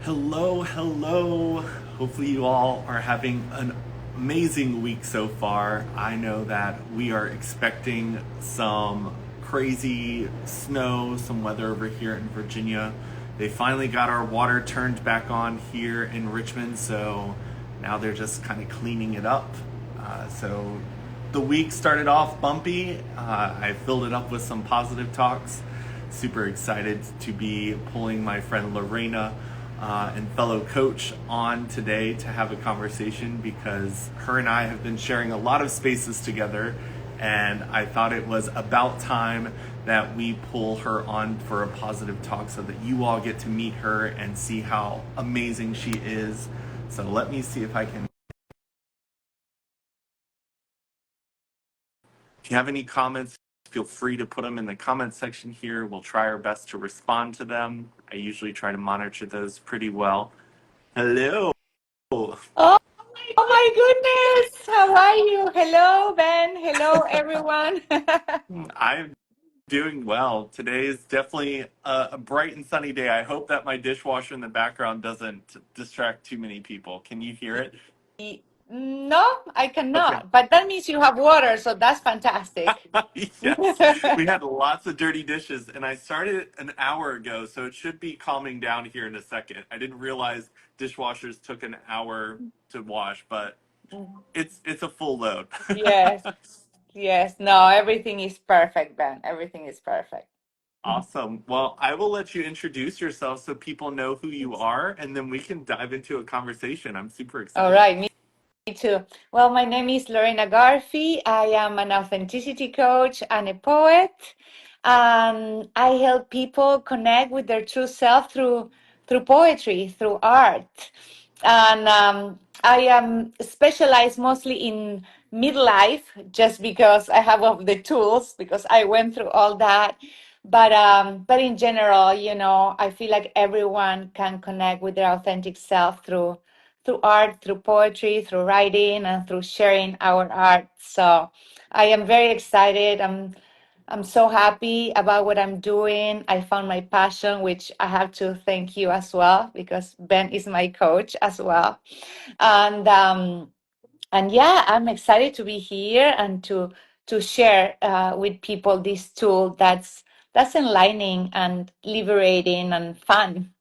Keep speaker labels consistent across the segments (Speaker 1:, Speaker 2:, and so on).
Speaker 1: Hello, hello. Hopefully, you all are having an amazing week so far. I know that we are expecting some crazy snow, some weather over here in Virginia. They finally got our water turned back on here in Richmond, so now they're just kind of cleaning it up. So the week started off bumpy. I filled it up with some positive talks. Super excited to be pulling my friend Lorena and fellow coach on today to have a conversation because her and I have been sharing a lot of spaces together, and I thought it was about time that we pull her on for a positive talk so that you all get to meet her and see how amazing she is. So let me see if I can. If you have any comments, feel free to put them in the comment section here. We'll try our best to respond to them. I usually try to monitor those pretty well. Hello.
Speaker 2: Oh, oh my goodness. How are you? Hello, Ben. Hello, everyone.
Speaker 1: I'm doing well. Today is definitely a bright and sunny day. I hope that my dishwasher in the background doesn't distract too many people. Can you hear it?
Speaker 2: No, I
Speaker 1: Okay.
Speaker 2: cannot. But that means you have water, so that's fantastic.
Speaker 1: Yes, we had lots of dirty dishes, and I started an hour ago, so it should be calming down here in a second. I didn't realize dishwashers took an hour to wash, but it's a full load.
Speaker 2: Yes, yes. No, everything is perfect, Ben. Everything is perfect.
Speaker 1: Awesome. Well, I will let you introduce yourself so people know who you are, and then we can dive into a conversation. I'm super
Speaker 2: All
Speaker 1: excited.
Speaker 2: right, me too. Well, my name is Lorena Garfi. I am an authenticity coach and a poet. I help people connect with their true self through poetry, through art. I am specialized mostly in midlife, just because I have all the tools, because I went through all that. But in general, I feel like everyone can connect with their authentic self through art, through poetry, through writing, and through sharing our art. So I am very excited. I'm so happy about what I'm doing. I found my passion, which I have to thank you as well, because Ben is my coach as well. And and yeah, I'm excited to be here and to share with people this tool that's enlightening and liberating and fun.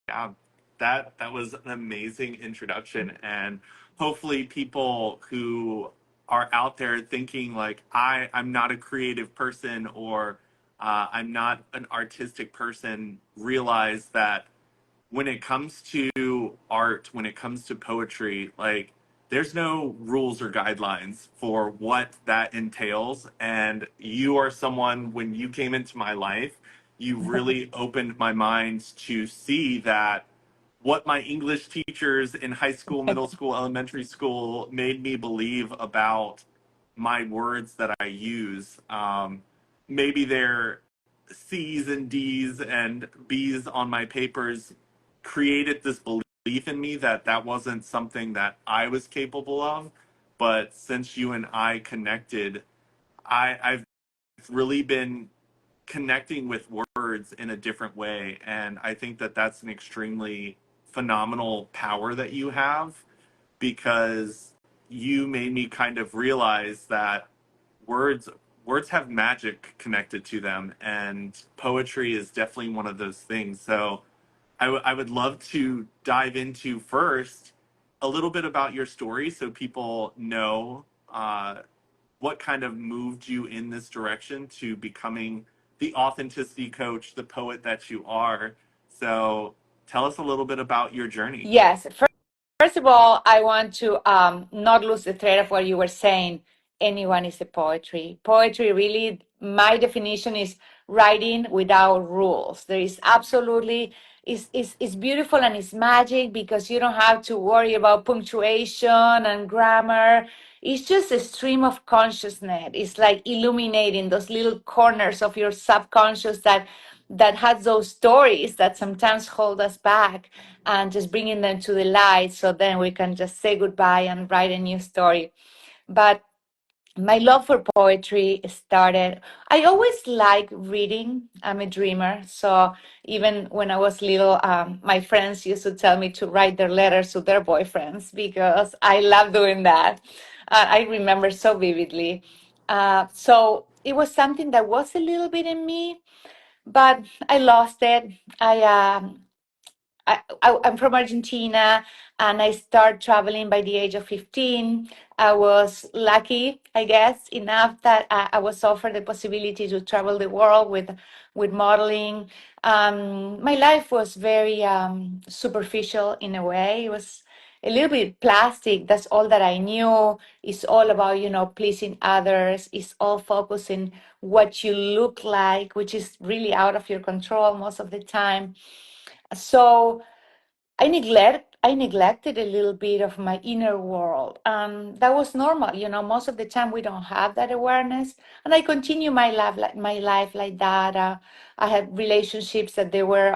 Speaker 1: Yeah, that was an amazing introduction, and hopefully people who are out there thinking like I'm not a creative person or I'm not an artistic person realize that when it comes to art, when it comes to poetry, like there's no rules or guidelines for what that entails. And you are someone, when you came into my life, you really opened my mind to see that what my English teachers in high school, middle school, elementary school made me believe about my words that I use. Maybe they're C's and D's and B's on my papers created this belief in me that that wasn't something that I was capable of. But since you and I connected, I've really been connecting with words in a different way. And I think that that's an extremely phenomenal power that you have because you made me kind of realize that words words have magic connected to them, and poetry is definitely one of those things. So I would love to dive into first a little bit about your story so people know what kind of moved you in this direction to becoming the authenticity coach, the poet that you are. So tell us a little bit about your journey.
Speaker 2: Yes. First of all, I want to not lose the thread of what you were saying. Anyone is a poetry. Poetry, really, my definition is writing without rules. There is absolutely, it's beautiful and it's magic because you don't have to worry about punctuation and grammar. It's just a stream of consciousness. It's like illuminating those little corners of your subconscious that has those stories that sometimes hold us back, and just bringing them to the light so then we can just say goodbye and write a new story. But my love for poetry started. I always like reading. I'm a dreamer. So even when I was little, my friends used to tell me to write their letters to their boyfriends because I love doing that. I remember so vividly. So it was something that was a little bit in me, but I lost it. I'm from Argentina and I started traveling by the age of 15. I was lucky, I guess, enough that I was offered the possibility to travel the world with modeling. My life was very superficial in a way. It was a little bit plastic. That's all that I knew. It's all about, pleasing others. It's all focusing what you look like, which is really out of your control most of the time. So I neglected a little bit of my inner world. That was normal. Most of the time we don't have that awareness. And I continue my life like that. I had relationships that they were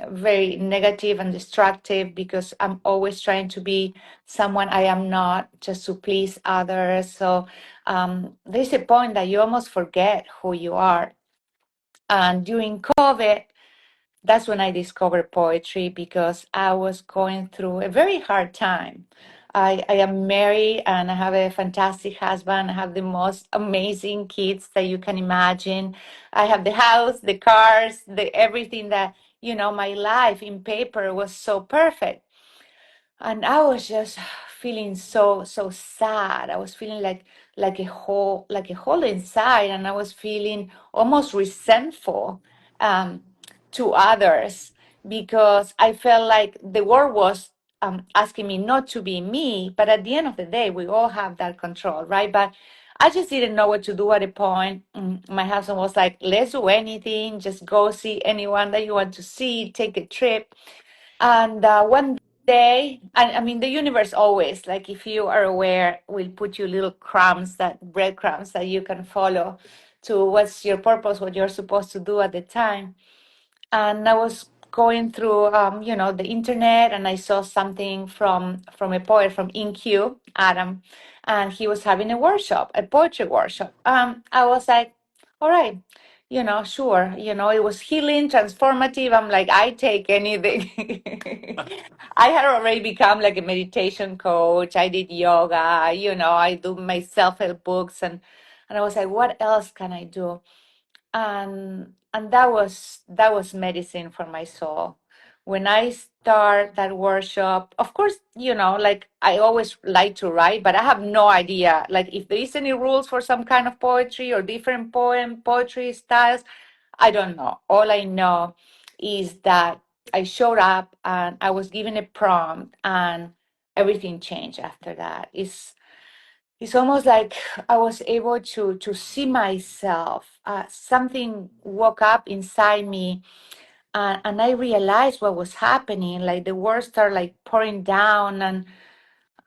Speaker 2: very negative and destructive because I'm always trying to be someone I am not, just to please others. So there's a point that you almost forget who you are. And during COVID, that's when I discovered poetry because I was going through a very hard time. I am married and I have a fantastic husband. I have the most amazing kids that you can imagine. I have the house, the cars, the everything that, my life in paper was so perfect. And I was just feeling so sad. I was feeling like a hole inside, and I was feeling almost resentful um, to others because I felt like the world was asking me not to be me. But at the end of the day, we all have that control, right? But I just didn't know what to do at a point. My husband was like, "Let's do anything. Just go see anyone that you want to see. Take a trip." And one day, and I mean, the universe always, like if you are aware, will put you little crumbs, that breadcrumbs that you can follow to what's your purpose, what you're supposed to do at the time. And I was going through, the internet, and I saw something from a poet from InQ, Adam, and he was having a workshop, a poetry workshop. I was like, all right, sure. It was healing, transformative. I'm like, I take anything. I had already become like a meditation coach. I did yoga. I do my self-help books, and I was like, what else can I do? And that was medicine for my soul. When I start that workshop, of course, like I always like to write, but I have no idea like if there is any rules for some kind of poetry or different poetry styles. I don't know. All I know is that I showed up and I was given a prompt, and everything changed after that. It's almost like I was able to see myself. Something woke up inside me, and I realized what was happening. Like the words started like pouring down, and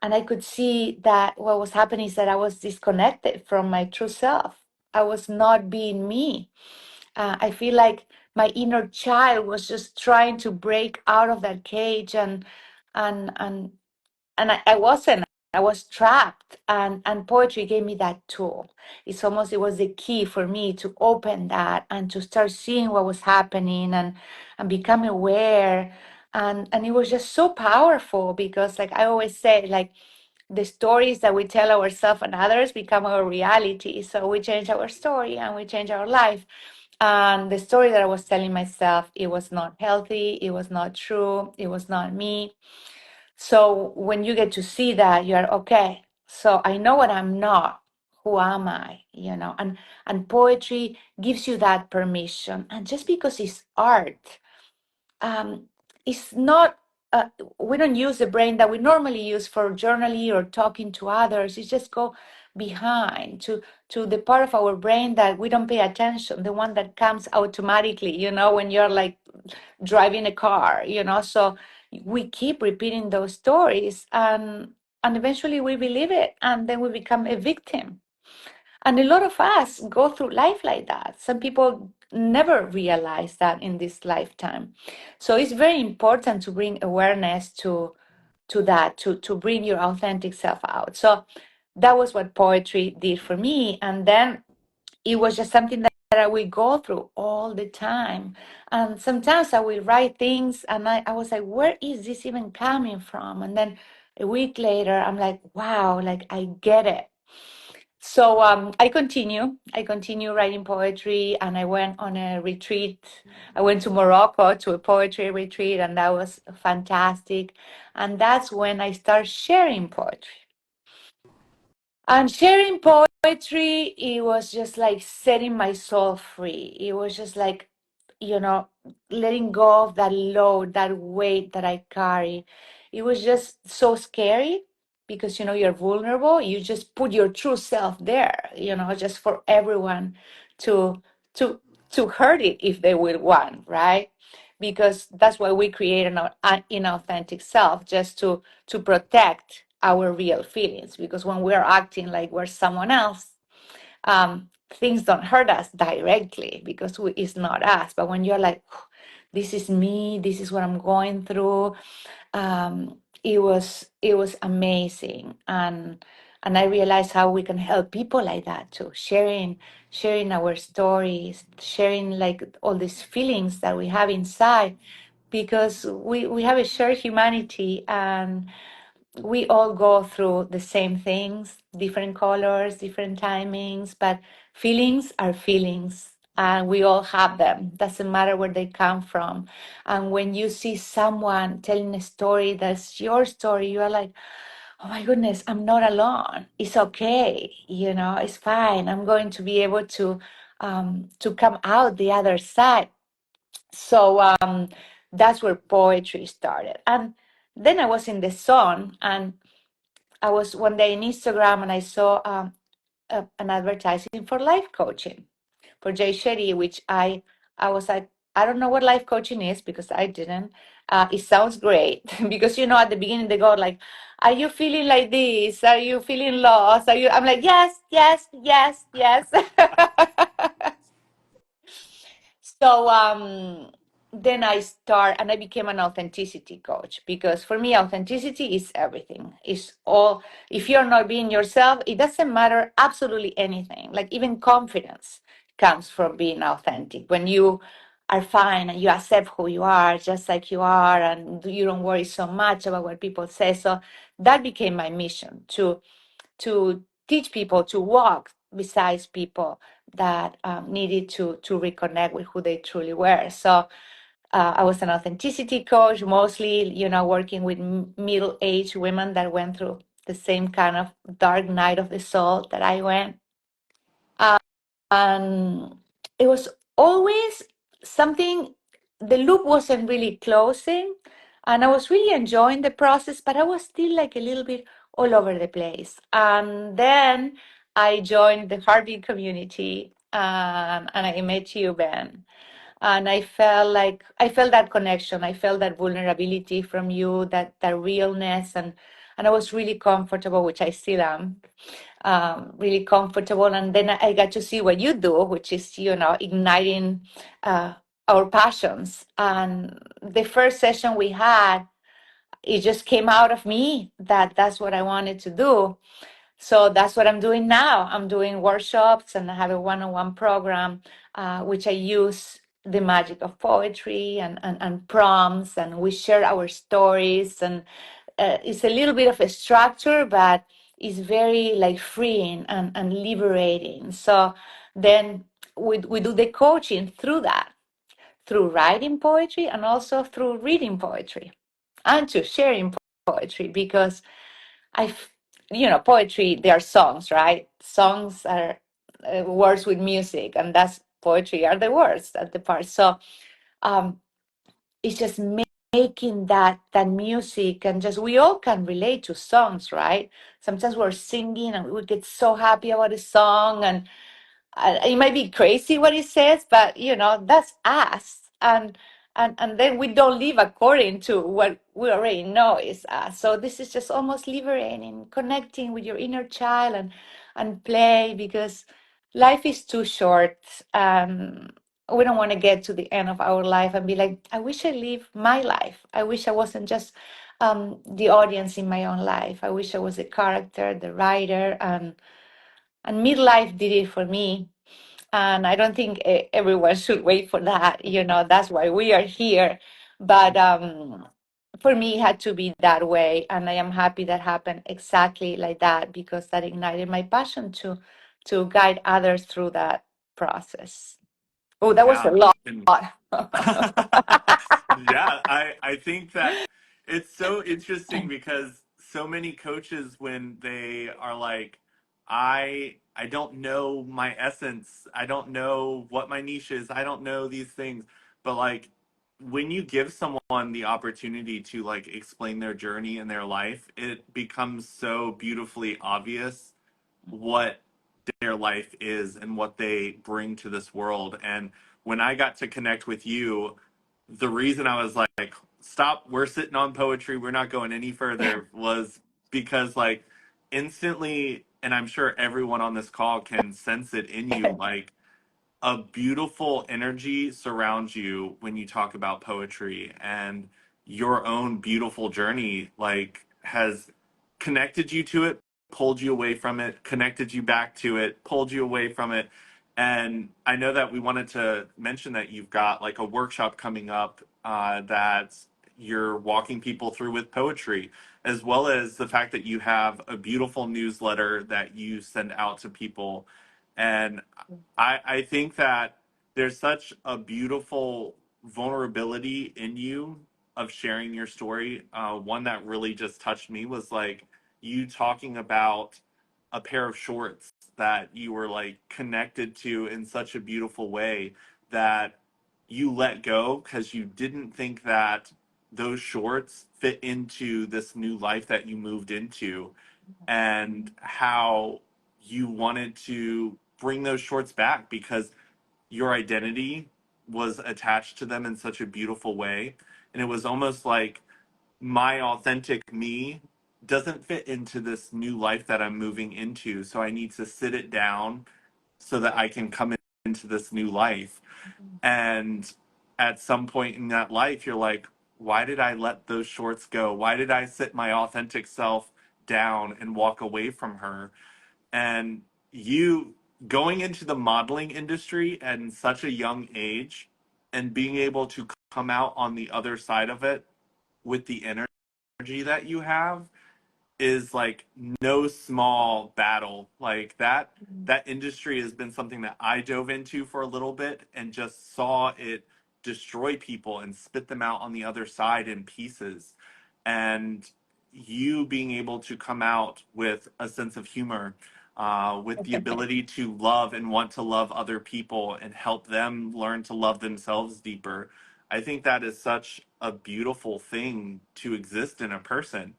Speaker 2: I could see that what was happening is that I was disconnected from my true self. I was not being me. I feel like my inner child was just trying to break out of that cage, and and and I wasn't. I was trapped, and poetry gave me that tool. It was the key for me to open that and to start seeing what was happening, and become aware. And it was just so powerful because, like I always say, like the stories that we tell ourselves and others become our reality. So we change our story and we change our life. And the story that I was telling myself, it was not healthy, it was not true, it was not me. So when you get to see that, you're okay. So I know what I'm not. Who am I? And poetry gives you that permission. And just because it's art, um, it's not. Uh, we don't use the brain that we normally use for journaling or talking to others. It's just go behind to the part of our brain that we don't pay attention, the one that comes automatically. When you're like driving a car. So we keep repeating those stories, and eventually we believe it, and then we become a victim. And a lot of us go through life like that. Some people never realize that in this lifetime. So it's very important to bring awareness to that, to bring your authentic self out. So that was what poetry did for me. And then it was just something that I will go through all the time. And sometimes I will write things and I was like, where is this even coming from? And then a week later, I'm like, wow, like I get it. So I continue writing poetry, and I went on a retreat. I went to Morocco to a poetry retreat, and that was fantastic. And that's when I started sharing poetry. And sharing poetry, it was just like setting my soul free. It was just like, you know, letting go of that load, that weight that I carry. It was just so scary because, you're vulnerable. You just put your true self there, just for everyone to to to hurt it if they will want, right? Because that's why we create an inauthentic self, just to protect our real feelings. Because when we're acting like we're someone else, things don't hurt us directly because it's not us. But when you're like, this is me, this is what I'm going through, it was amazing. And I realized how we can help people like that too, sharing our stories, sharing like all these feelings that we have inside, because we have a shared humanity, and we all go through the same things, different colors, different timings, but feelings are feelings. And we all have them. Doesn't matter where they come from. And when you see someone telling a story that's your story, you are like, oh my goodness, I'm not alone. It's okay. It's fine. I'm going to be able to come out the other side. So that's where poetry started. And then I was in the zone, and I was one day in Instagram, and I saw an advertising for life coaching for Jay Shetty, which I was like, I don't know what life coaching is because I didn't. It sounds great because at the beginning they go like, "Are you feeling like this? Are you feeling lost? Are you?" I'm like, "Yes, yes, yes, yes." So then I became an authenticity coach, because for me authenticity is everything. It's all. If you're not being yourself, it doesn't matter absolutely anything. Like even confidence comes from being authentic. When you are fine and you accept who you are just like you are, and you don't worry so much about what people say. So that became my mission, to teach people to walk besides people that needed to reconnect with who they truly were. So I was an authenticity coach, mostly, working with middle-aged women that went through the same kind of dark night of the soul that I went. And it was always something, the loop wasn't really closing, and I was really enjoying the process, but I was still like a little bit all over the place. And then I joined the Heartbeat community, and I met you, Ben. And I felt that connection. I felt that vulnerability from you, that realness, and I was really comfortable, which I still am, really comfortable. And then I got to see what you do, which is, igniting uh, our passions. And the first session we had, it just came out of me that that's what I wanted to do. So that's what I'm doing now. I'm doing workshops, and I have a one-on-one program, which I use the magic of poetry and prompts, and we share our stories. And it's a little bit of a structure, but it's very like freeing and liberating. So then we do the coaching through that, through writing poetry and also through reading poetry and to sharing poetry, because I, poetry, they are songs, right? Songs are words with music, and that's poetry are the words at the part. So um, it's just making that music, and just we all can relate to songs, right? Sometimes we're singing and we get so happy about a song, and it might be crazy what it says, but that's us. And then we don't live according to what we already know is us. So this is just almost liberating, connecting with your inner child, and play, because life is too short. we don't want to get to the end of our life and be like, I wish I lived my life. I wish I wasn't just the audience in my own life. I wish I was the character, the writer, and midlife did it for me. And I don't think everyone should wait for that. That's why we are here. But for me, it had to be that way, and I am happy that happened exactly like that, because that ignited my passion to guide others through that process. Oh, that was a
Speaker 1: Yeah.
Speaker 2: lot.
Speaker 1: And yeah, I think that it's so interesting because so many coaches, when they are like, I don't know my essence, I don't know what my niche is, I don't know these things, but like when you give someone the opportunity to like explain their journey and their life, it becomes so beautifully obvious what their life is and what they bring to this world. And when I got to connect with you, the reason I was like, stop, we're sitting on poetry, we're not going any further, was because like instantly, and I'm sure everyone on this call can sense it in you, like a beautiful energy surrounds you when you talk about poetry, and your own beautiful journey like has connected you to it, pulled you away from it, connected you back to it, pulled you away from it. And I know that we wanted to mention that you've got like a workshop coming up that you're walking people through with poetry, as well as the fact that you have a beautiful newsletter that you send out to people. And I think that there's such a beautiful vulnerability in you of sharing your story. One that really just touched me was like you talking about a pair of shorts that you were like connected to in such a beautiful way that you let go because you didn't think that those shorts fit into this new life that you moved into, and how you wanted to bring those shorts back because your identity was attached to them in such a beautiful way. And it was almost like my authentic me doesn't fit into this new life that I'm moving into. So I need to sit it down so that I can come into this new life. And at some point in that life, you're like, why did I let those shorts go? Why did I sit my authentic self down and walk away from her? And you going into the modeling industry at such a young age and being able to come out on the other side of it with the energy that you have is like no small battle. Like that industry has been something that I dove into for a little bit and just saw it destroy people and spit them out on the other side in pieces. And you being able to come out with a sense of humor, with the ability to love and want to love other people and help them learn to love themselves deeper. I think that is such a beautiful thing to exist in a person.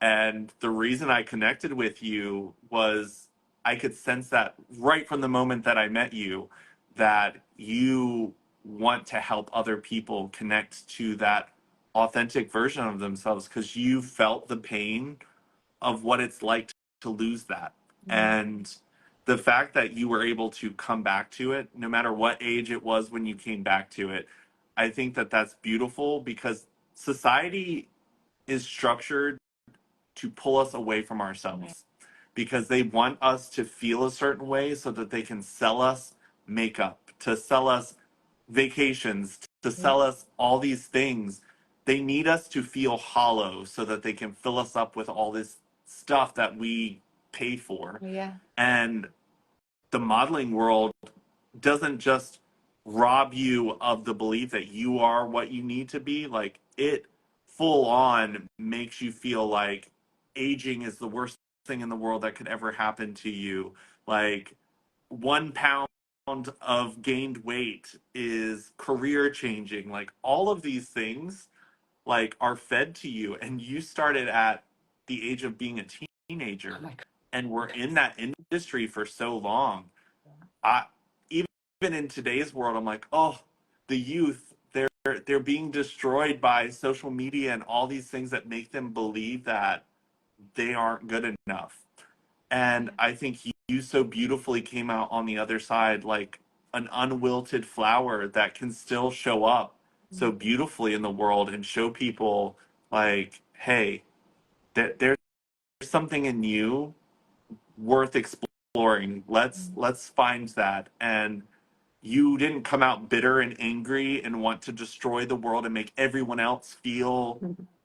Speaker 1: And the reason I connected with you was I could sense that right from the moment that I met you, that you want to help other people connect to that authentic version of themselves because you felt the pain of what it's like to lose that. And the fact that you were able to come back to it, no matter what age it was when you came back to it, I think that that's beautiful because society is structured to pull us away from ourselves because they want us to feel a certain way so that they can sell us makeup, to sell us vacations, to sell us all these things. They need us to feel hollow so that they can fill us up with all this stuff that we pay for.
Speaker 2: Yeah.
Speaker 1: And the modeling world doesn't just rob you of the belief that you are what you need to be, like it full on makes you feel like aging is the worst thing in the world that could ever happen to you. Like 1 pound of gained weight is career changing. Like all of these things like are fed to you, and you started at the age of being a
Speaker 2: Oh
Speaker 1: teenager
Speaker 2: my
Speaker 1: and were
Speaker 2: God.
Speaker 1: in that industry for so long. I even in today's world, I'm like, oh, the youth, they're being destroyed by social media and all these things that make them believe that they aren't good enough. And I think you so beautifully came out on the other side, like an unwilted flower that can still show up so beautifully in the world and show people like, hey, there's something in you worth exploring. Let's find that. And you didn't come out bitter and angry and want to destroy the world and make everyone else feel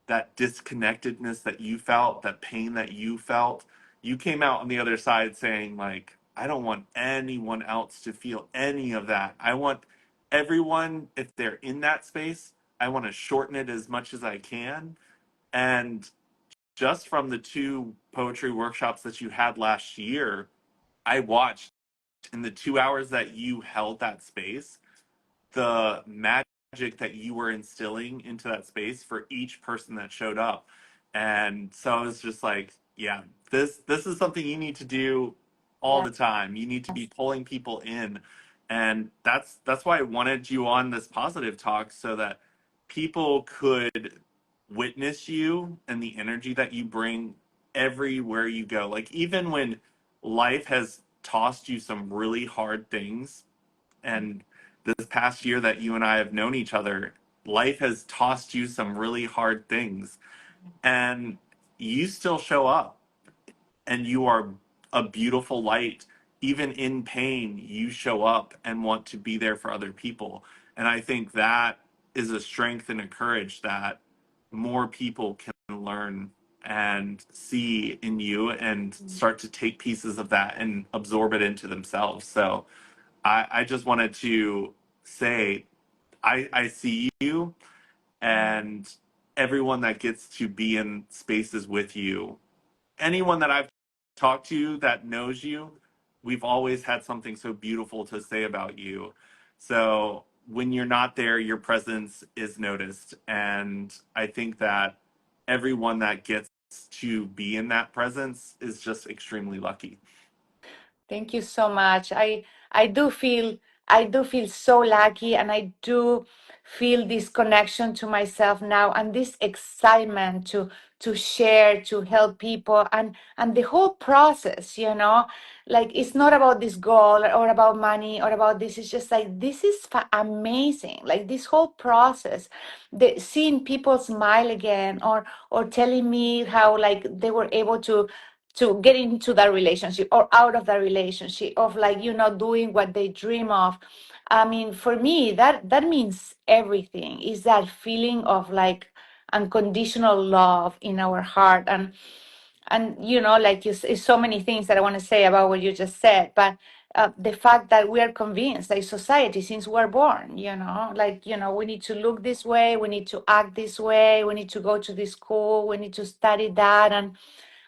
Speaker 1: that disconnectedness that you felt, that pain that you felt. You came out on the other side saying, like, I don't want anyone else to feel any of that. I want everyone, if they're in that space, I want to shorten it as much as I can. And just from the two poetry workshops that you had last year, I watched in the 2 hours that you held that space, the magic that you were instilling into that space for each person that showed up. And so I was just like, yeah, this is something you need to do all
Speaker 2: Yeah.
Speaker 1: the time. You need to be pulling people in. And that's why I wanted you on this positive talk, so that people could witness you and the energy that you bring everywhere you go. Like, even when life has tossed you some really hard things, and this past year that you and I have known each other, life has tossed you some really hard things, and you still show up, and you are a beautiful light. Even in pain, you show up and want to be there for other people. And I think that is a strength and a courage that more people can learn and see in you, and start to take pieces of that and absorb it into themselves. So I just wanted to say, I see you, and everyone that gets to be in spaces with you. Anyone that I've talked to that knows you, we've always had something so beautiful to say about you. So when you're not there, your presence is noticed. And I think that everyone that gets to be in that presence is just extremely lucky.
Speaker 2: Thank you so much. I do feel I do feel so lucky, and I do feel this connection to myself now, and this excitement to share, to help people, and the whole process, like it's not about this goal or about money or about this. It's just like this is amazing. Like this whole process, the seeing people smile again, or telling me how like they were able to get into that relationship or out of that relationship, of like doing what they dream of. I mean, for me, that means everything. Is that feeling of like unconditional love in our heart. And like it's so many things that I want to say about what you just said, but the fact that we are convinced, like society, since we're born, like we need to look this way, we need to act this way, we need to go to this school, we need to study that,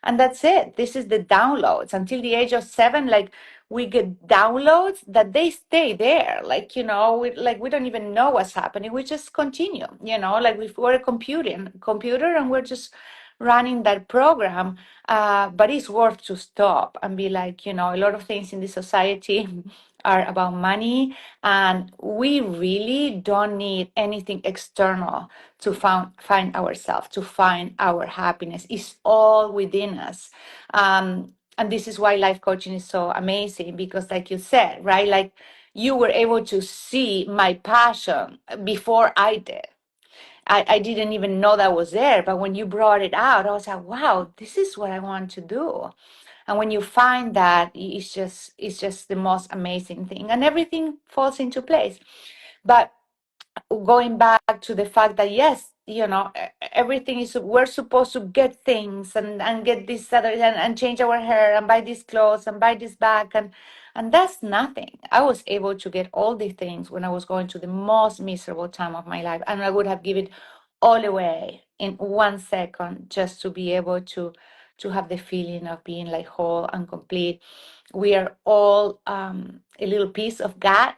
Speaker 2: and that's it. This is the downloads until the age of 7. Like we get downloads that they stay there. Like we don't even know what's happening. We just continue. Like if we're a computer and we're just running that program. But it's worth to stop and be like, a lot of things in this society are about money, and we really don't need anything external to find ourselves, to find our happiness. It's all within us. And this is why life coaching is so amazing, because like you said, right, like you were able to see my passion before I did. I didn't even know that was there, but when you brought it out, I was like, wow, this is what I want to do. And when you find that, it's just the most amazing thing, and everything falls into place. But going back to the fact that yes, everything is, we're supposed to get things, and get this other, and change our hair, and buy these clothes, and buy this bag, and that's nothing. I was able to get all these things when I was going to the most miserable time of my life, and I would have given it all away in 1 second just to be able to have the feeling of being like whole and complete. We are all a little piece of God,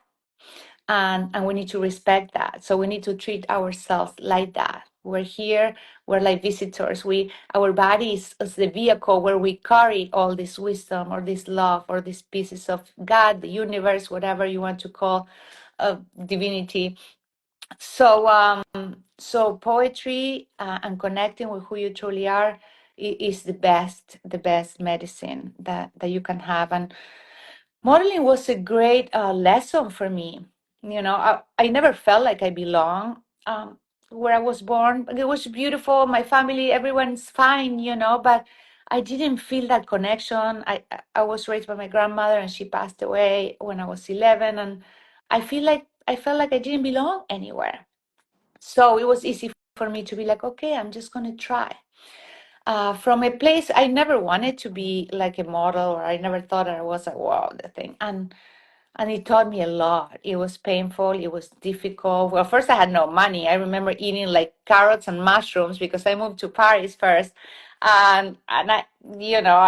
Speaker 2: and we need to respect that. So we need to treat ourselves like that. We're here, we're like visitors. Our body is the vehicle where we carry all this wisdom or this love or these pieces of God, the universe, whatever you want to call divinity. So poetry, and connecting with who you truly are, is the best medicine that you can have. Modeling was a great lesson for me. I never felt like I belong where I was born. It was beautiful. My family, everyone's fine, but I didn't feel that connection. I was raised by my grandmother, and she passed away when I was 11, and I felt like I didn't belong anywhere. So it was easy for me to be like, okay, I'm just gonna try. From a place I never wanted to be like a model, or I never thought I was a wow, the thing. And it taught me a lot. It was painful, it was difficult. Well, first I had no money. I remember eating like carrots and mushrooms because I moved to Paris first. And I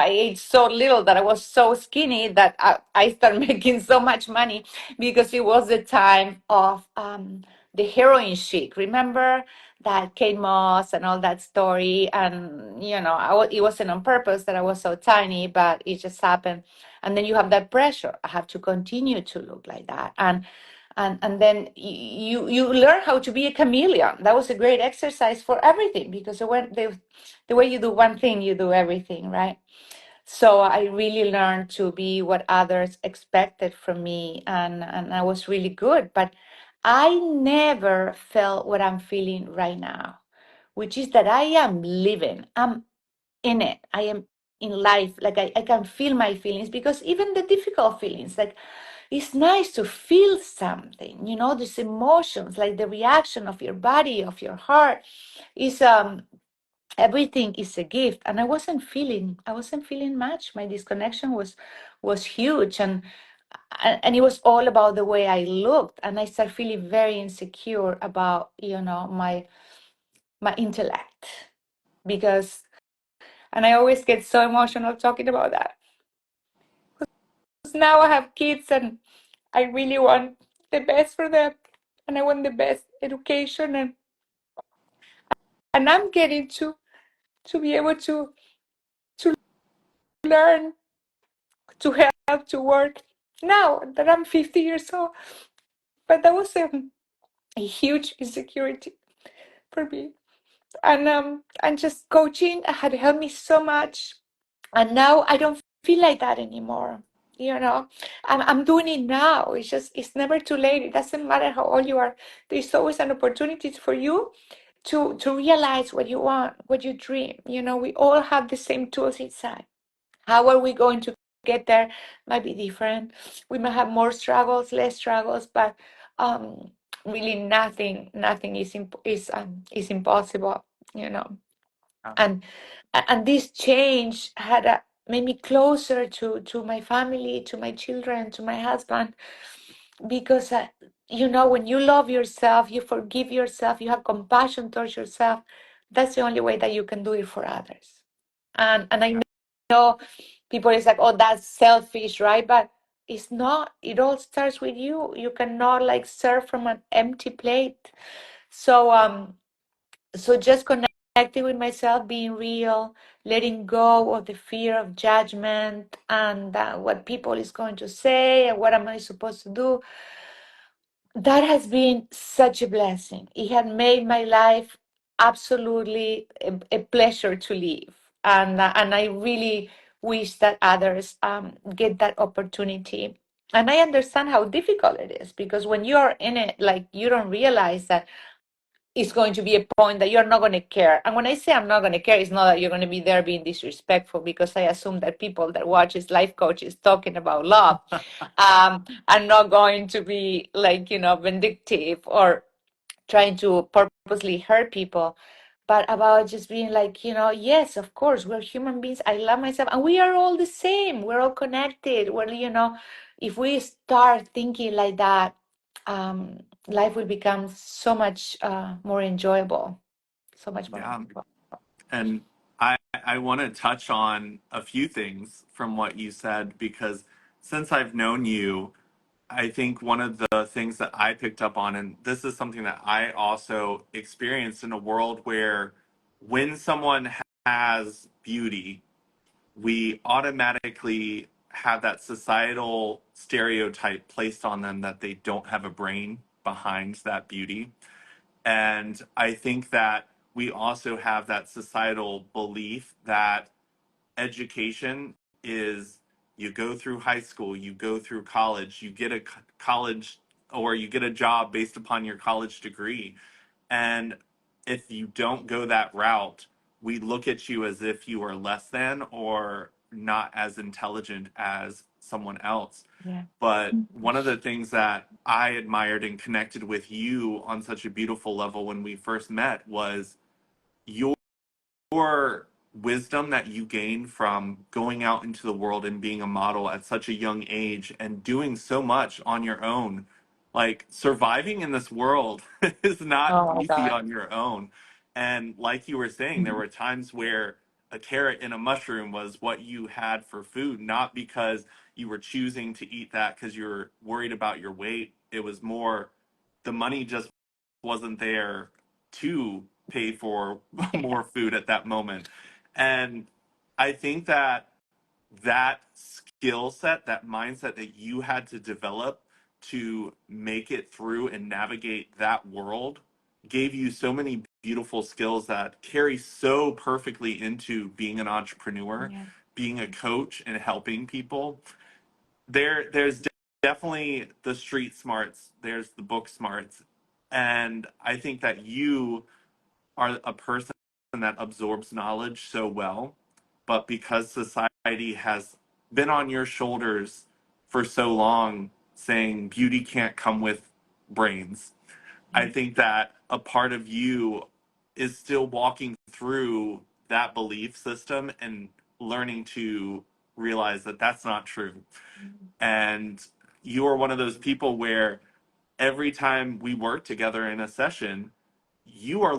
Speaker 2: ate so little that I was so skinny that I started making so much money because it was the time of the heroin chic. Remember that Kate Moss and all that story? And it wasn't on purpose that I was so tiny, but it just happened. And then you have that pressure. I have to continue to look like that. And then you learn how to be a chameleon. That was a great exercise for everything, because the way you do one thing, you do everything, right? So I really learned to be what others expected from me, and I was really good. But I never felt what I'm feeling right now, which is that I am living. I'm in it. I am in life. Like I can feel my feelings, because even the difficult feelings, like it's nice to feel something, these emotions, like the reaction of your body, of your heart is everything is a gift. And I wasn't feeling much. My disconnection was huge, and it was all about the way I looked, and I started feeling very insecure about my intellect, because and I always get so emotional talking about that. Now I have kids, and I really want the best for them, and I want the best education, and I'm getting to be able to learn, to help, to work now that I'm 50 years old. But that was a huge insecurity for me. And just coaching had helped me so much. And now I don't feel like that anymore. I'm doing it now. It's never too late. It doesn't matter how old you are. There's always an opportunity for you to realize what you want, what you dream. We all have the same tools inside. How are we going to get there might be different. We might have more struggles, less struggles, but um, really nothing is impossible. You know,
Speaker 1: Yeah.
Speaker 2: and this change had made me closer to my family, to my children, to my husband, because when you love yourself, you forgive yourself, you have compassion towards yourself. That's the only way that you can do it for others. And I know people is like, oh, that's selfish, right? But it's not. It all starts with you. You cannot like serve from an empty plate. So just connecting with myself, being real, letting go of the fear of judgment and what people is going to say and what am I supposed to do. That has been such a blessing. It had made my life absolutely a pleasure to live. And I really wish that others get that opportunity. And I understand how difficult it is, because when you're in it, like, you don't realize that it's going to be a point that you're not going to care. And when I say I'm not going to care, it's not that you're going to be there being disrespectful, because I assume that people that watches life coaches talking about love are not going to be like, vindictive or trying to purposely hurt people, but about just being like, yes, of course, we're human beings. I love myself, and we are all the same. We're all connected. Well, if we start thinking like that, um, life will become so much more enjoyable. So much more
Speaker 1: Yeah.
Speaker 2: enjoyable.
Speaker 1: And I want to touch on a few things from what you said, because since I've known you, I think one of the things that I picked up on, and this is something that I also experienced in a world where when someone has beauty, we automatically have that societal stereotype placed on them that they don't have a brain behind that beauty. And I think that we also have that societal belief that education is you go through high school, you go through college, you get a college or you get a job based upon your college degree. And if you don't go that route, we look at you as if you are less than or not as intelligent as someone else.
Speaker 2: Yeah.
Speaker 1: But one of the things that I admired and connected with you on such a beautiful level when we first met was your wisdom that you gained from going out into the world and being a model at such a young age and doing so much on your own. Like surviving in this world is not
Speaker 2: Oh my
Speaker 1: easy
Speaker 2: God.
Speaker 1: on your own. And like you were saying, there were times where a carrot and a mushroom was what you had for food, not because you were choosing to eat that because you were worried about your weight. It was more the money just wasn't there to pay for more food at that moment. And I think that that skill set, that mindset that you had to develop to make it through and navigate that world gave you so many beautiful skills that carry so perfectly into being an entrepreneur,
Speaker 2: Yeah.
Speaker 1: being a coach and helping people. There's definitely the street smarts, there's the book smarts. And I think that you are a person that absorbs knowledge so well, but because society has been on your shoulders for so long, saying beauty can't come with brains, I think that a part of you is still walking through that belief system and learning to realize that that's not true. And you are one of those people where every time we work together in a session, you are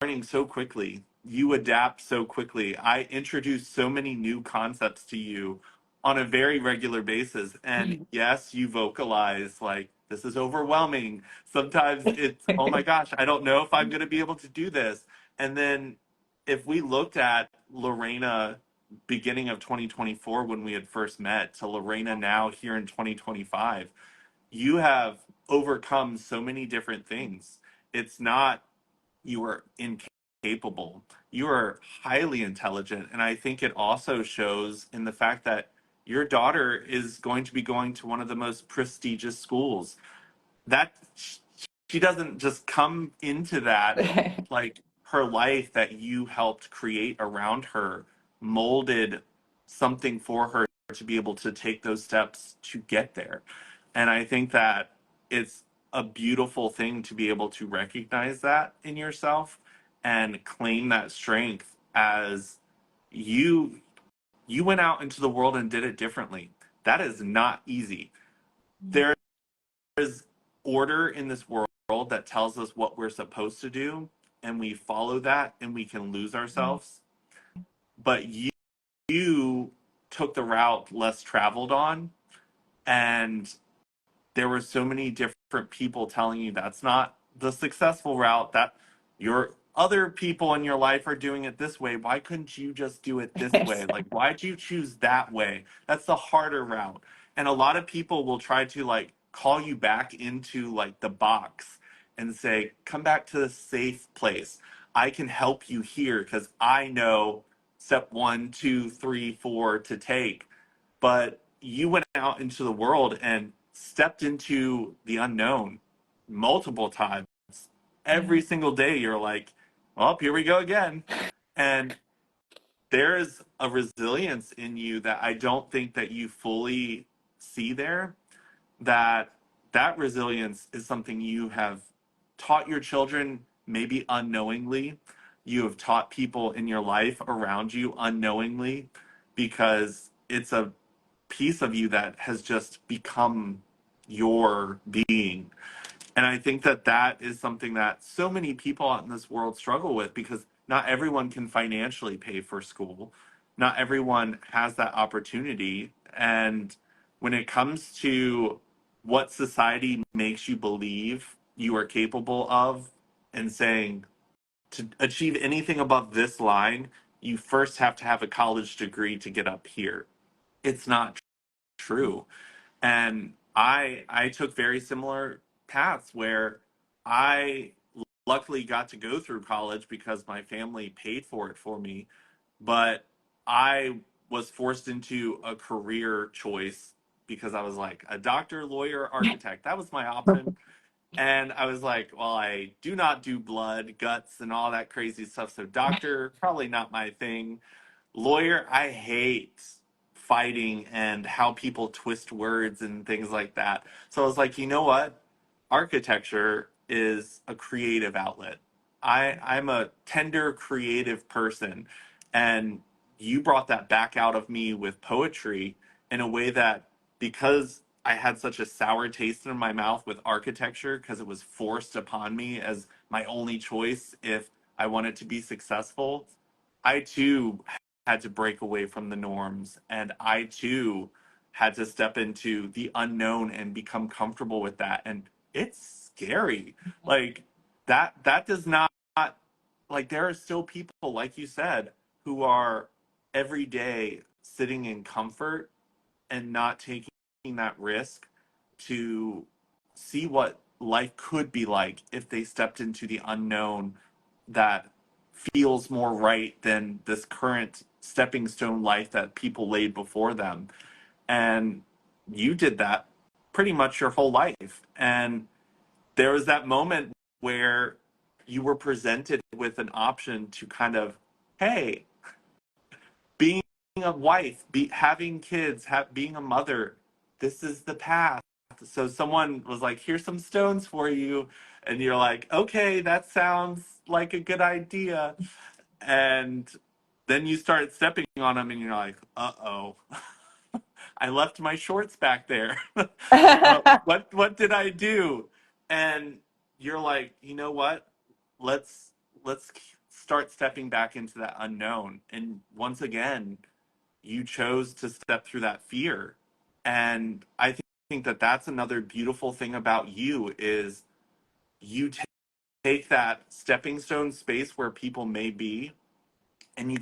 Speaker 1: learning so quickly. You adapt so quickly. I introduce so many new concepts to you on a very regular basis. And yes, you vocalize like, this is overwhelming. Sometimes it's, oh my gosh, I don't know if I'm going to be able to do this. And then if we looked at Lorena beginning of 2024 when we had first met to Lorena now here in 2025, you have overcome so many different things. It's not you are incapable. You are highly intelligent. And I think it also shows in the fact that your daughter is going to be going to one of the most prestigious schools. That she doesn't just come into that, like her life that you helped create around her molded something for her to be able to take those steps to get there. And I think that it's a beautiful thing to be able to recognize that in yourself and claim that strength as you you went out into the world and did it differently. That is not easy. There is order in this world that tells us what we're supposed to do, and we follow that and we can lose ourselves. But you took the route less traveled on, and there were so many different people telling you that's not the successful route, that your other people in your life are doing it this way. Why couldn't you just do it this way? Like, why'd you choose that way? That's the harder route. And a lot of people will try to like call you back into like the box and say, come back to the safe place. I can help you here because I know step 1, 2, 3, 4 to take. But you went out into the world and stepped into the unknown multiple times. Every single day, you're like, well, here we go again. And there is a resilience in you that I don't think that you fully see there. That that resilience is something you have taught your children, maybe unknowingly. You have taught people in your life around you unknowingly, because it's a piece of you that has just become your being. And I think that that is something that so many people out in this world struggle with, because not everyone can financially pay for school. Not everyone has that opportunity. And when it comes to what society makes you believe you are capable of, and saying to achieve anything above this line, you first have to have a college degree to get up here. It's not true. And I took very similar paths where I luckily got to go through college because my family paid for it for me. But I was forced into a career choice because I was like a doctor, lawyer, architect. That was my option. And I was like, well, I do not do blood, guts, and all that crazy stuff. So, doctor, probably not my thing. Lawyer, I hate fighting and how people twist words and things like that. So I was like, you know what? Architecture is a creative outlet. I'm a tender, creative person. And you brought that back out of me with poetry in a way that, because I had such a sour taste in my mouth with architecture, because it was forced upon me as my only choice if I wanted to be successful, I too had to break away from the norms, and I too had to step into the unknown and become comfortable with that. And it's scary. Like that does not, like, there are still people, like you said, who are every day sitting in comfort and not taking that risk to see what life could be like if they stepped into the unknown that feels more right than this current stepping stone life that people laid before them. And you did that pretty much your whole life. And there was that moment where you were presented with an option to kind of, hey, being a wife, having kids, being a mother, this is the path. So someone was like, here's some stones for you. And you're like, okay, that sounds like a good idea. And then you start stepping on them and you're like, uh-oh, I left my shorts back there. What did I do? And you're like, you know what? Let's start stepping back into that unknown. And once again, you chose to step through that fear. And I think that that's another beautiful thing about you is you take that stepping stone space where people may be, and you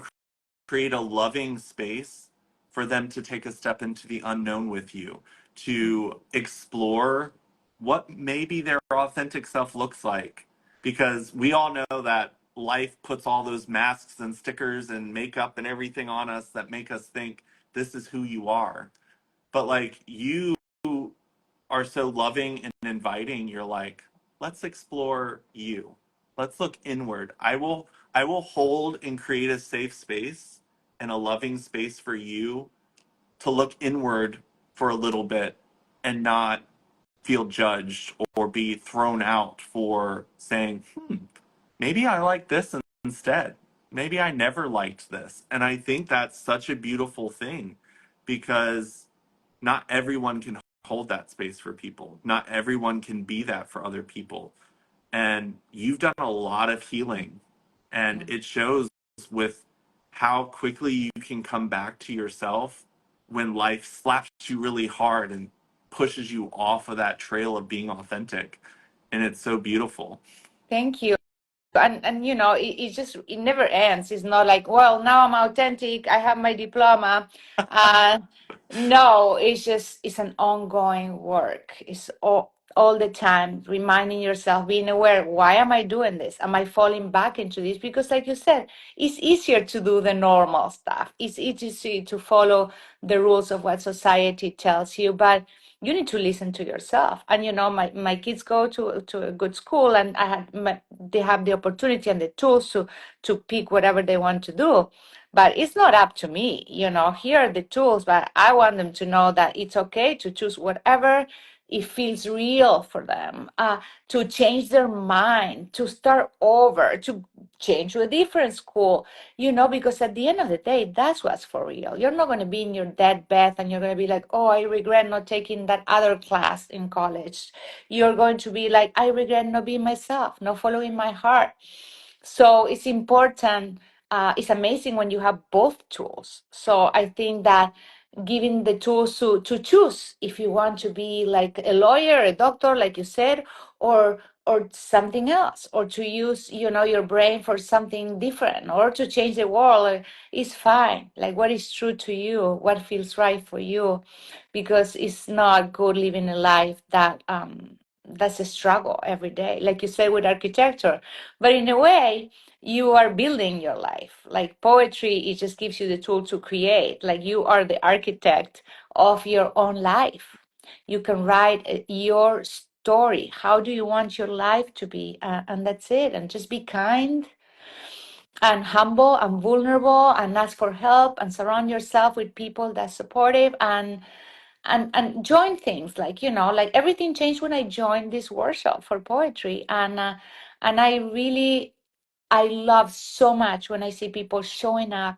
Speaker 1: create a loving space for them to take a step into the unknown with you, to explore what maybe their authentic self looks like. Because we all know that life puts all those masks and stickers and makeup and everything on us that make us think this is who you are. But like, you are so loving and inviting. You're like, let's explore you. Let's look inward. I will hold and create a safe space and a loving space for you to look inward for a little bit and not feel judged or be thrown out for saying, maybe I like this instead. Maybe I never liked this. And I think that's such a beautiful thing, because not everyone can hold that space for people. Not everyone can be that for other people. And you've done a lot of healing, and it shows with how quickly you can come back to yourself when life slaps you really hard and pushes you off of that trail of being authentic. And it's so beautiful.
Speaker 2: Thank you. And you know, it just it never ends. It's not like, well, now I'm authentic, I have my diploma. uh no, it's just it's an ongoing work. It's all the time reminding yourself, being aware, why am I doing this? Am I falling back into this? Because like you said, it's easier to do the normal stuff. It's easy to follow the rules of what society tells you, but you need to listen to yourself. And you know, my kids go to a good school, and they have the opportunity and the tools to pick whatever they want to do. But it's not up to me. You know, here are the tools, but I want them to know that it's okay to choose whatever it feels real for them, to change their mind, to start over, to change to a different school, you know, because at the end of the day, that's what's for real. You're not going to be in your deathbed and you're going to be like, oh, I regret not taking that other class in college. You're going to be like, I regret not being myself, not following my heart. So it's important. It's amazing when you have both tools. So I think that giving the tools to choose if you want to be like a lawyer, a doctor, like you said, or something else, or to use, you know, your brain for something different, or to change the world, is fine. Like what is true to you, what feels right for you, because it's not good living a life that's a struggle every day, like you said with architecture. But in a way, you are building your life. Like poetry, it just gives you the tool to create. Like you are the architect of your own life. You can write your story. How do you want your life to be? And that's it. And just be kind and humble and vulnerable and ask for help and surround yourself with people that's supportive and join things like like everything changed when I joined this workshop for poetry and I love so much when I see people showing up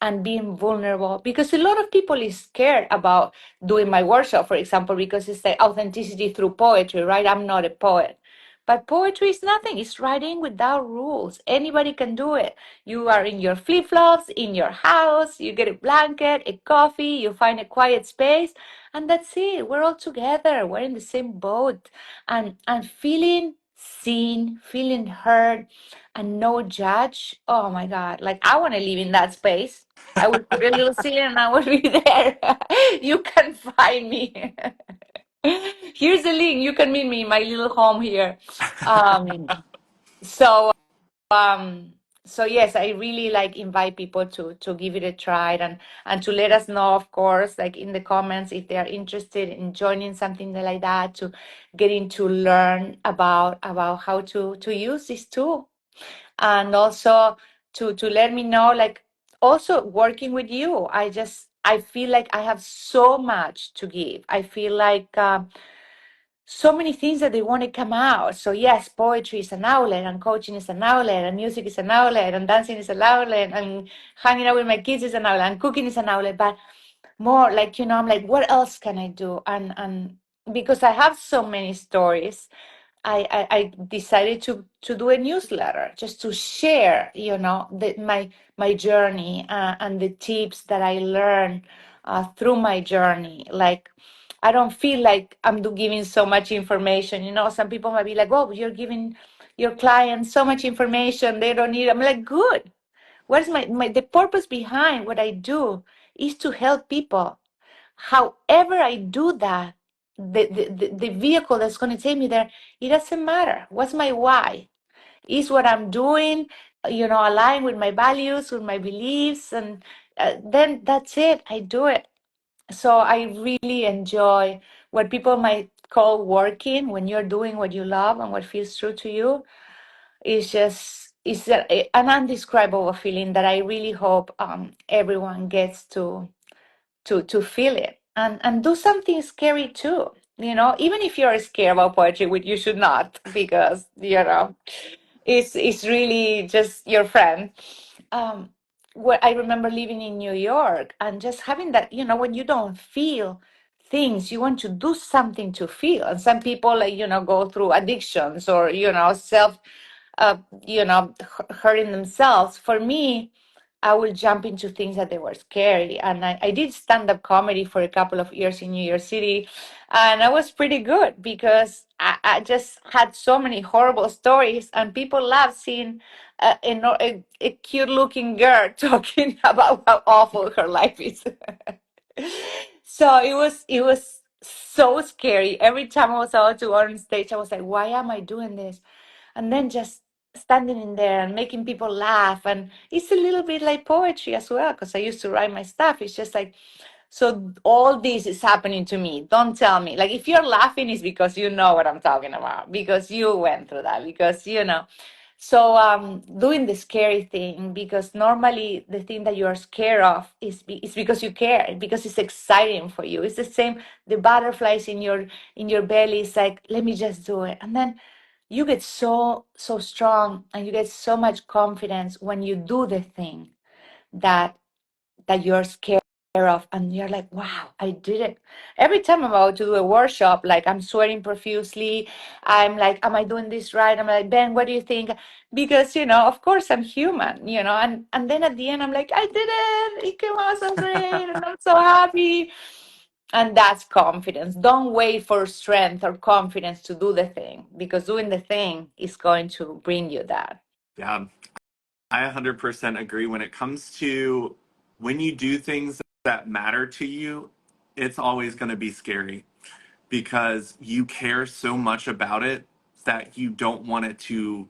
Speaker 2: and being vulnerable because a lot of people is scared about doing my workshop, for example, because it's the authenticity through poetry, right? I'm not a poet. But poetry is nothing. It's writing without rules. Anybody can do it. You are in your flip-flops, in your house, you get a blanket, a coffee, you find a quiet space, and that's it. We're all together. We're in the same boat. And feeling seen, feeling heard, and no judge. Oh my God. Like I want to live in that space. I would put a little scene and I would be there. You can find me. Here's the link. You can meet me in my little home here. Um, so um, so yes, I really like invite people to give it a try and to let us know, of course, like in the comments if they are interested in joining something like that, to getting to learn about how to use this tool and also to let me know like also working with you I feel like I have so much to give. I feel like so many things that they want to come out. So yes, poetry is an outlet, and coaching is an outlet, and music is an outlet, and dancing is an outlet, and hanging out with my kids is an outlet, and cooking is an outlet. But more like I'm like, what else can I do? And because I have so many stories, I decided to do a newsletter just to share, my journey and the tips that I learned through my journey. Like, I don't feel like I'm giving so much information. Some people might be like, "Oh, you're giving your clients so much information; they don't need." I'm like, "Good. What is my the purpose behind what I do is to help people. However I do that, the vehicle that's going to take me there, it doesn't matter. What's my why? Is what I'm doing, aligned with my values, with my beliefs, and then that's it. I do it. So I really enjoy what people might call working when you're doing what you love and what feels true to you. An undescribable feeling that I really hope everyone gets to feel it and do something scary too. Even if you're scared about poetry, which you should not, because it's really just your friend. um where I remember living in New York and just having that, when you don't feel things, you want to do something to feel. And some people, like, go through addictions or self uh, hurting themselves. For me, I will jump into things that they were scary. And I did stand-up comedy for a couple of years in New York City. And I was pretty good because I just had so many horrible stories and people laughed seeing a cute-looking girl talking about how awful her life is. So it was so scary. Every time I was out to go on stage, I was like, why am I doing this? And then just standing in there and making people laugh. And it's a little bit like poetry as well, because I used to write my stuff. It's just like, so all this is happening to me. Don't tell me. Like, if you're laughing, it's because you know what I'm talking about, because you went through that, because you know. So doing the scary thing, because normally the thing that you are scared of is because you care, because it's exciting for you. It's the same, the butterflies in your belly. It's like, let me just do it. And then you get so strong and you get so much confidence when you do the thing that you're scared of, and you're like, wow, I did it. Every time I'm about to do a workshop, like, I'm sweating profusely. I'm like, am I doing this right? I'm like, Ben, what do you think? Because of course I'm human, and then at the end I'm like, I did it came out so great and I'm so happy. And that's confidence. Don't wait for strength or confidence to do the thing, because doing the thing is going to bring you that.
Speaker 1: Yeah, I 100% agree. When it comes to when you do things that matter to you, it's always going to be scary because you care so much about it that you don't want it to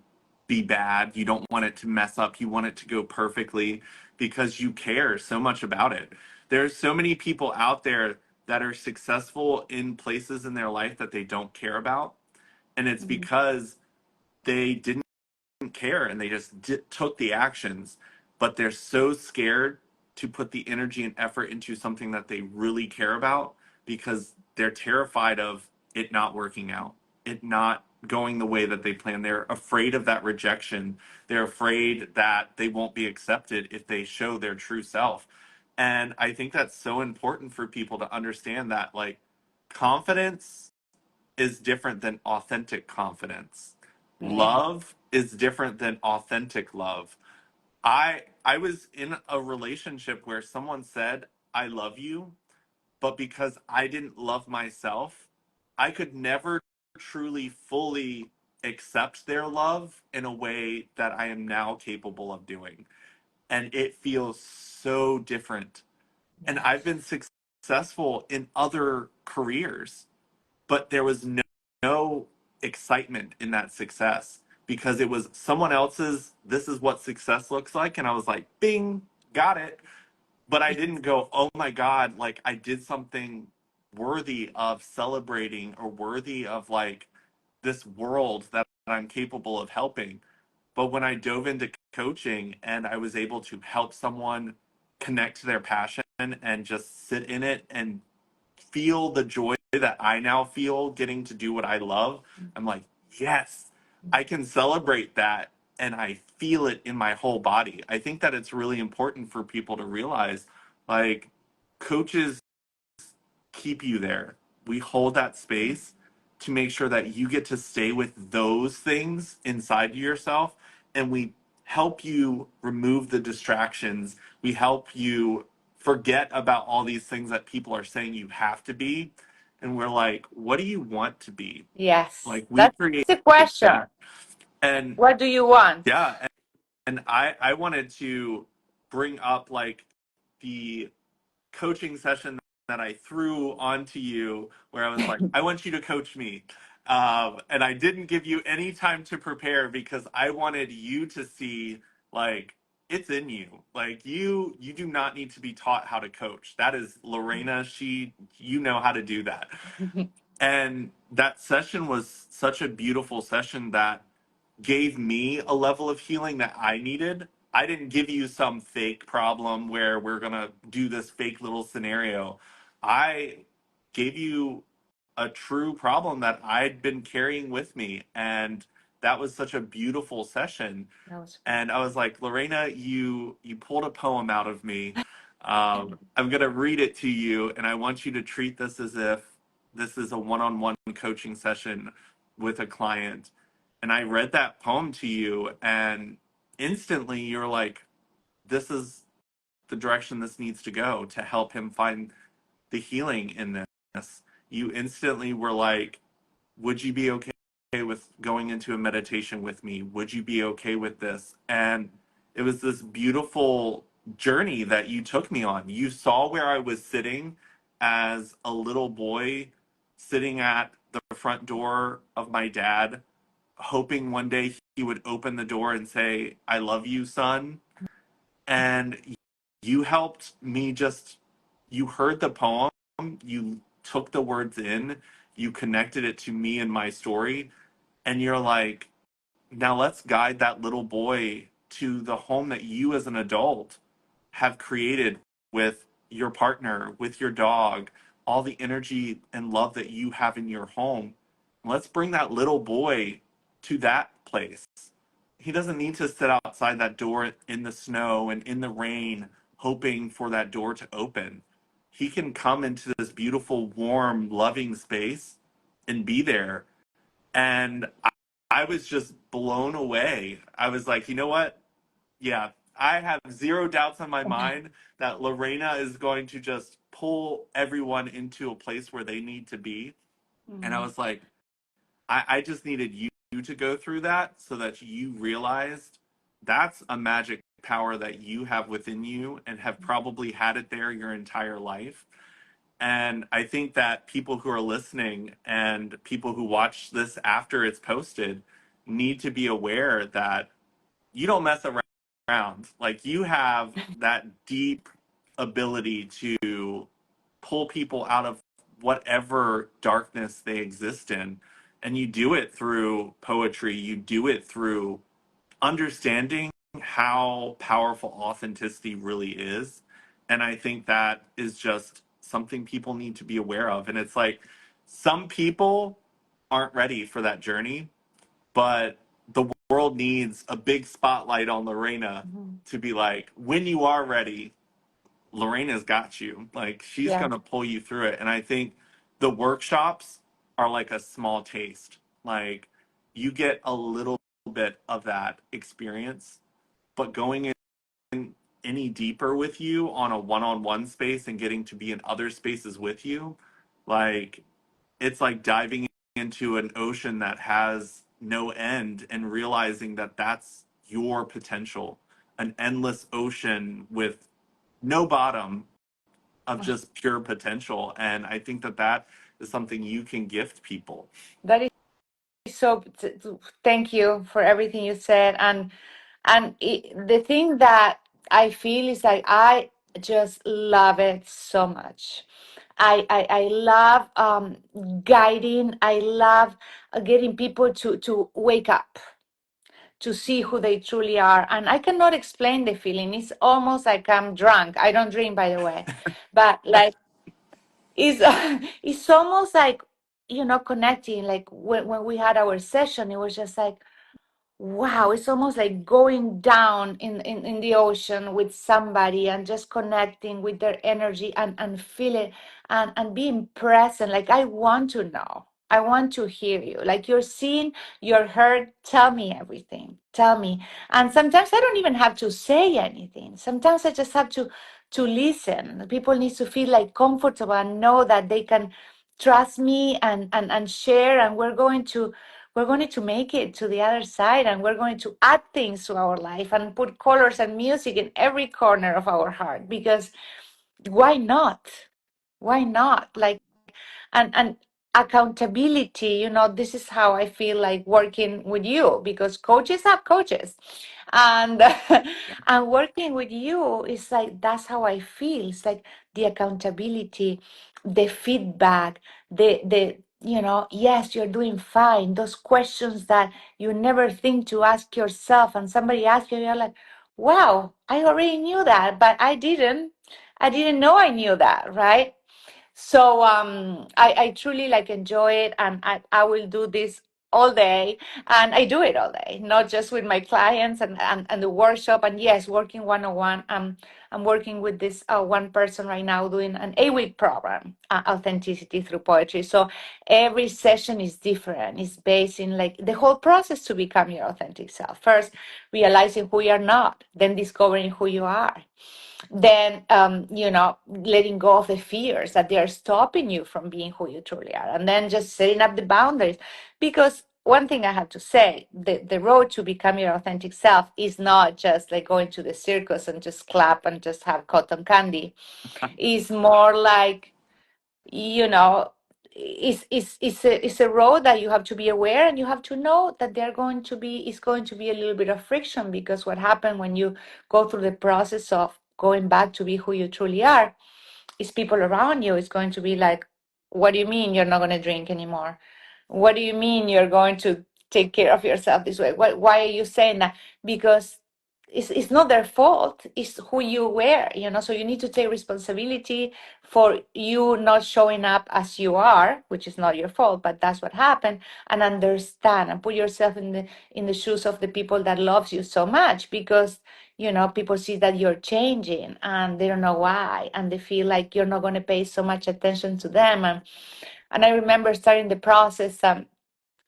Speaker 1: be bad. You don't want it to mess up. You want it to go perfectly because you care so much about it. There's so many people out there that are successful in places in their life that they don't care about. And it's
Speaker 2: Mhm.
Speaker 1: because they didn't care and they just took the actions, but they're so scared to put the energy and effort into something that they really care about because they're terrified of it not working out, it not going the way that they plan. They're afraid of that rejection. They're afraid that they won't be accepted if they show their true self. And I think that's so important for people to understand that, like, confidence is different than authentic confidence.
Speaker 2: Yeah.
Speaker 1: Love is different than authentic love. I was in a relationship where someone said, "I love you," but because I didn't love myself, I could never truly fully accept their love in a way that I am now capable of doing. And it feels so different. And I've
Speaker 2: Yes.
Speaker 1: been successful in other careers, but there was no excitement in that success because it was someone else's, this is what success looks like, and I was like, bing, got it. But I didn't go, oh my god, like I did something worthy of celebrating or worthy of like this world that I'm capable of helping. But when I dove into coaching and I was able to help someone connect to their passion and just sit in it and feel the joy that I now feel getting to do what I love, I'm like, yes, I can celebrate that and I feel it in my whole body. I think that it's really important for people to realize, like, coaches keep you there. We hold that space to make sure that you get to stay with those things inside yourself, and we help you remove the distractions. We help you forget about all these things that people are saying you have to be. And we're like, what do you want to be?
Speaker 2: Yes.
Speaker 1: Like, we
Speaker 2: That's
Speaker 1: create
Speaker 2: the question.
Speaker 1: that. And
Speaker 2: What do you want?
Speaker 1: yeah, and I wanted to bring up like the coaching session that I threw onto you where I was like, I want you to coach me. And I didn't give you any time to prepare because I wanted you to see, like, it's in you. Like, you do not need to be taught how to coach. That is Lorena. You know how to do that. And that session was such a beautiful session that gave me a level of healing that I needed. I didn't give you some fake problem where we're going to do this fake little scenario. I gave you a true problem that I'd been carrying with me. And that was such a beautiful session.
Speaker 2: That was good.
Speaker 1: And I was like, Lorena, you pulled a poem out of me. I'm going to read it to you. And I want you to treat this as if this is a one-on-one coaching session with a client. And I read that poem to you, and instantly you're like, this is the direction this needs to go to help him find the healing in this. You instantly were like, would you be okay with going into a meditation with me? Would you be okay with this? And it was this beautiful journey that you took me on. You saw where I was sitting as a little boy, sitting at the front door of my dad, hoping one day he would open the door and say, I love you, son. And you helped me just, you heard the poem, you took the words in, you connected it to me and my story, and you're like, now let's guide that little boy to the home that you as an adult have created with your partner, with your dog, all the energy and love that you have in your home. Let's bring that little boy to that place. He doesn't need to sit outside that door in the snow and in the rain, hoping for that door to open. He can come into this beautiful, warm, loving space and be there. And I was just blown away. I was like, you know what? Yeah, I have zero doubts in my mind that Lorena is going to just pull everyone into a place where they need to be. And I
Speaker 2: Mhm.
Speaker 1: was like, I just needed you to go through that so that you realized that's a magic power that you have within you and have probably had it there your entire life. And I think that people who are listening and people who watch this after it's posted need to be aware that you don't mess around. Like you have that deep ability to pull people out of whatever darkness they exist in. And you do it through poetry, you do it through understanding how powerful authenticity really is. And I think that is just something people need to be aware of. And it's like some people aren't ready for that journey, but the world needs a big spotlight on Lorena
Speaker 2: Mhm.
Speaker 1: to be like, when you are ready, Lorena's got you. Like she's
Speaker 2: Yeah.
Speaker 1: going to pull you through it. And I think the workshops are like a small taste. Like you get a little bit of that experience, but going in any deeper with you on a one-on-one space and getting to be in other spaces with you, like it's like diving into an ocean that has no end and realizing that that's your potential, an endless ocean with no bottom of just pure potential. And I think that that is something you can gift people.
Speaker 2: That is so. Thank you for everything you said, and the thing that I feel is like I just love it so much. I love guiding. I love getting people to wake up, to see who they truly are. And I cannot explain the feeling. It's almost like I'm drunk. I don't drink, by the way, but like it's it's almost like, connecting. Like when we had our session, it was just like, wow, it's almost like going down in the ocean with somebody and just connecting with their energy and feel it, and being present. Like, I want to know. I want to hear you. Like, you're seen, you're heard. Tell me everything. Tell me. And sometimes I don't even have to say anything. Sometimes I just have to listen. People need to feel like comfortable and know that they can trust me and share, and we're going to make it to the other side, and we're going to add things to our life and put colors and music in every corner of our heart, because why not? Why not? Like, and accountability, this is how I feel like working with you, because coaches have coaches, and and working with you is like, that's how I feel. It's like the accountability, the feedback, the yes, you're doing fine, those questions that you never think to ask yourself, and somebody asks you, you're like, wow, I already knew that, but I didn't know I knew that, right? So I truly like enjoy it, and I will do this all day, and I do it all day, not just with my clients and the workshop. And yes, working one-on-one. I'm working with this one person right now doing an 8-week program, authenticity through poetry. So every session is different. It's based in like the whole process to become your authentic self. First, realizing who you're not, then discovering who you are, then letting go of the fears that they are stopping you from being who you truly are, and then just setting up the boundaries. Because one thing I have to say, the road to become your authentic self is not just like going to the circus and just clap and just have cotton candy. It's more like, you know it's a road that you have to be aware, and you have to know that it's going to be a little bit of friction, because what happened when you go through the process of going back to be who you truly are is people around you is going to be like, what do you mean you're not going to drink anymore? What do you mean you're going to take care of yourself this way? Why are you saying that? Because it's not their fault. It's who you were. So you need to take responsibility for you not showing up as you are, which is not your fault, but that's what happened. And understand and put yourself in the shoes of the people that loves you so much, because people see that you're changing and they don't know why, and they feel like you're not going to pay so much attention to them. And I remember starting the process, and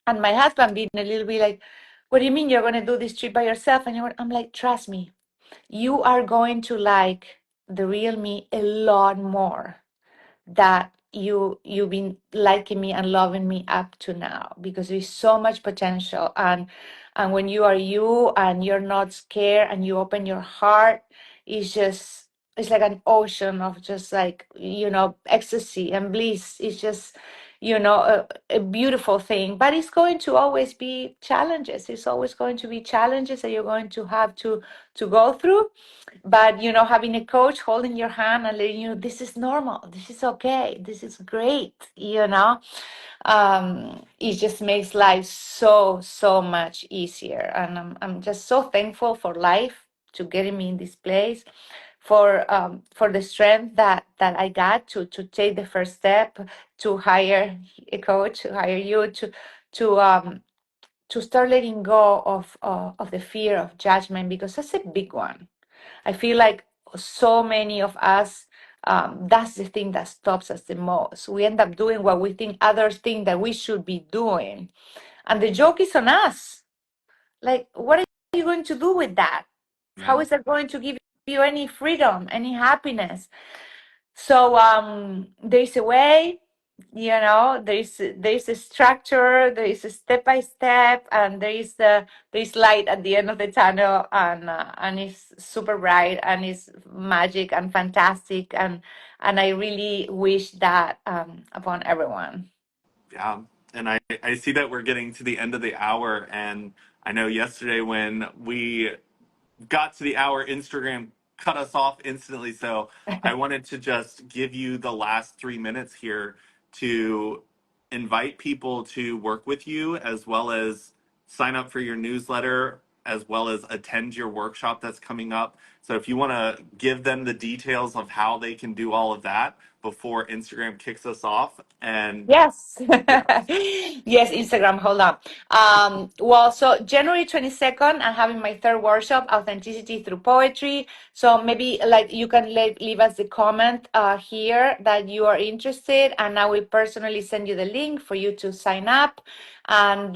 Speaker 2: my husband being a little bit like, what do you mean you're going to do this trip by yourself? And I'm like, trust me, you are going to like the real me a lot more that you've been liking me and loving me up to now, because there's so much potential. And when you are you and you're not scared and you open your heart, it's like an ocean of just like, ecstasy and bliss. It's just a beautiful thing. But it's going to always be challenges. It's always going to be challenges that you're going to have to go through. But having a coach holding your hand and letting you know, this is normal, this is okay, this is great, it just makes life so much easier. And I'm just so thankful for life to getting me in this place, for the strength that I got to take the first step, to hire a coach, to hire you, to start letting go of the fear of judgment, because that's a big one. I feel like so many of us, that's the thing that stops us the most. We end up doing what we think others think that we should be doing. And the joke is on us. Like, what are you going to do with that? How
Speaker 1: Yeah.
Speaker 2: is that going to give you any freedom, any happiness? So there's a way, there's a structure, there is a step by step, and there is light at the end of the tunnel, and it's super bright, and it's magic and fantastic, and I really wish that upon everyone.
Speaker 1: Yeah. And I see that we're getting to the end of the hour. And I know yesterday when we got to the hour, Instagram cut us off instantly. So I wanted to just give you the last 3 minutes here to invite people to work with you, as well as sign up for your newsletter, as well as attend your workshop that's coming up. So if you want to give them the details of how they can do all of that before Instagram kicks us off. And
Speaker 2: Yes.
Speaker 1: yeah,
Speaker 2: Yes, Instagram. Hold on. Well, so January 22nd, I'm having my third workshop, Authenticity Through Poetry. So maybe like you can leave us a comment here that you are interested, and I will personally send you the link for you to sign up. And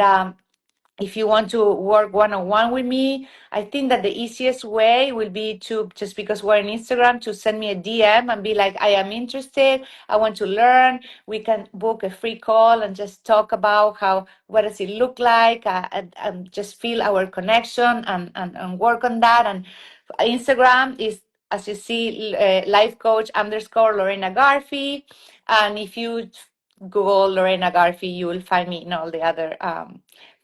Speaker 2: if you want to work one-on-one with me, I think that the easiest way will be to, just because we're on Instagram, to send me a DM and be like, I am interested, I want to learn. We can book a free call and just talk about what does it look like, and just feel our connection, and work on that. And Instagram is, as you see, life coach _ Lorena Garfi. And if you Google Lorena Garfi, you will find me in all the other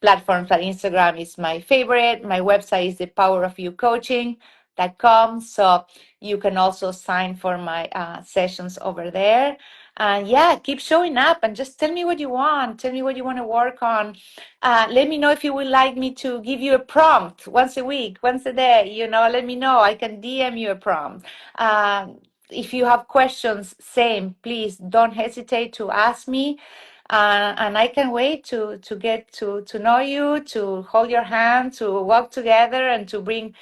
Speaker 2: platforms. But Instagram is my favorite. My website is thepowerofyoucoaching.com. So you can also sign for my sessions over there. And yeah, keep showing up and just tell me what you want. Tell me what you want to work on. Let me know if you would like me to give you a prompt once a week, once a day. Let me know. I can DM you a prompt. If you have questions, same, please don't hesitate to ask me. And I can wait to get to know you, to hold your hand, to walk together, and to bring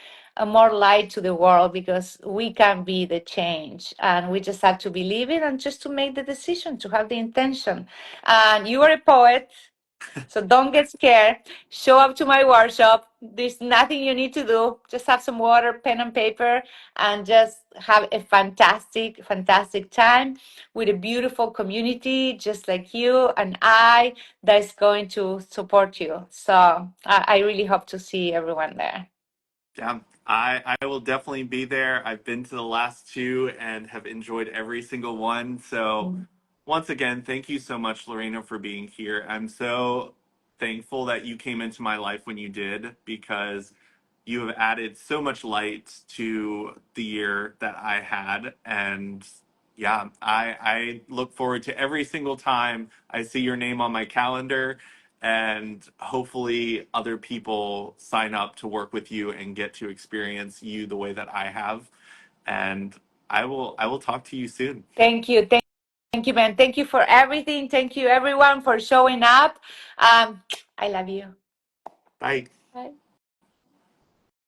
Speaker 2: more light to the world, because we can be the change, and we just have to believe it, and just to make the decision, to have the intention. And you are a poet, so don't get scared. Show up to my workshop. There's nothing you need to do. Just have some water, pen, and paper, and just have a fantastic, fantastic time with a beautiful community just like you and I, that's going to support you. So I really hope to see everyone there.
Speaker 1: yeah, I will definitely be there. I've been to the last two and have enjoyed every single one. So once again, thank you so much, Lorena, for being here. I'm so thankful that you came into my life when you did, because you have added so much light to the year that I had. And yeah, I look forward to every single time I see your name on my calendar, and hopefully other people sign up to work with you and get to experience you the way that I have. And I will talk to you soon.
Speaker 2: Thank you. Thank you, man. Thank you for everything. Thank you, everyone, for showing up. I love you.
Speaker 1: Bye.
Speaker 2: Bye.